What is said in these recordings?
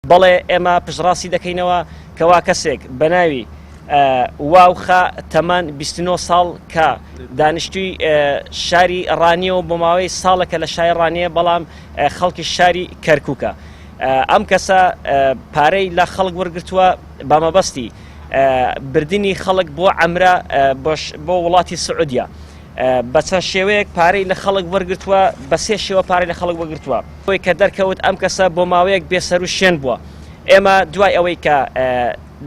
بەڵێ ئێمە پشتڕاستی دەکەینەوە کەوا کەسێک بە ناوی واوخە تەمان 29 ساڵ کە دانیشتووی شاری ڕانیەوە بۆ ماوەی ساڵێکە لە شای ڕانیە بەڵام خەڵکی شاری کەرکووکە. ئەم کەسە پارەی لە خەڵک وەرگرتووە بە مەبەستی بردننی خەڵک بۆ عەمرە بۆ وڵاتی سعودیا بە چەند شێوەیەک پارەی لە خەڵک وەرگرتووە بە سێ شێوە پارەی لە خەڵک وەرگرتووە. ئەوەی کە دەرکەوت ئەم کەسە بۆ ماوەیەک بێسەر و شوێن بووە. ئێمە دوای ئەوەی کە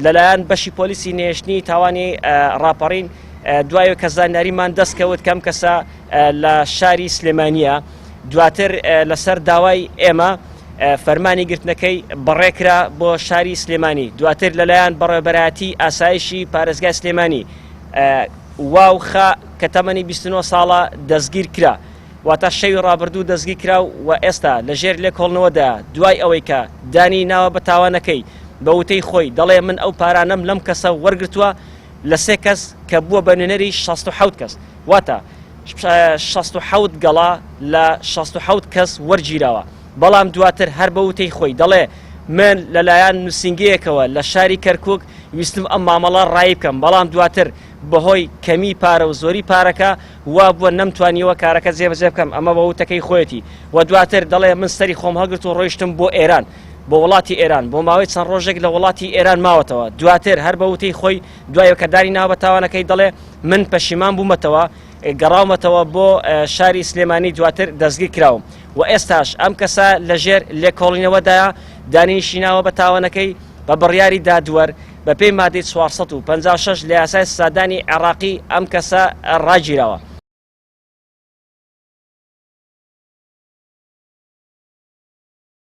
لەلایەن بەشی پۆلیسی نێشتنی تاوانی ڕاپەڕین دوایەوە کە زانیاریمان دەستکەوت کەم کەسە لە شاری سلێمانیە دواتر لەسەر داوای ئێمە فەرمانی گرتنەکەی بەڕێکرا بۆ شاری سلێمانی دواتر لەلایەن بەڕێوەبەرایەتی ئاسایشی پارێزگای سلێمانی واوخە کە تەمەنی 29 ساڵە دەستگیر کرا واتە شەوی ڕابردوو دەستگیر کرا و ئێستا لەژێر لێکۆڵنەوەدا دوای ئەوەی کە دانی ناوە بە تاوانەکەی بە وتەی خۆی دەڵێ من ئەو پارانەم لەم کەسە وەرگرتووە لە سێ کەس کە بووە بە نوێنەری 67 کەس واتە 67 گەڵا لە 67 کەس وەرگیراوە. بەڵام دواتر هەر بە وتەی خۆی دەڵێ من لەلایەن نووسنگەیەکەوە لە شاری کەرکووک ویستم ئەم مامەڵە ڕای بکەم بەڵام دواتر بەهۆی کەمی پارە و زۆری پارەکە وا بووە نەمتوانیەوە کارەکە جێبەجێ بکەم ئەمە بە وتەکەی خۆیەتی و دواتر دەڵێ من سەری خۆم هەڵگرت و ڕۆیشتم بۆ ئێران بۆ وڵاتی ئێران بۆ ماوەی چەند ڕۆژێک لە وڵاتی ئێران ماوەتەوە دواتر هەر بە وتەی خۆی دوایە کە داری ناوە بە تاوانەکەی دەڵێ من پەشیمان بوومەتەوە گەڕاومەتەوە بۆ شاری سلێمانی دواتر دەستگیر کراوم و ئێستاش ئەم کەسە لەژێر لێکۆڵینەوەدایە دانیشتیناوە بە تاوانەکەی بە بڕیاری دادوەر بە پێی مادەی 456 لە یاسای سادانی عێراقی ئەم کەسە ڕاگیراوە.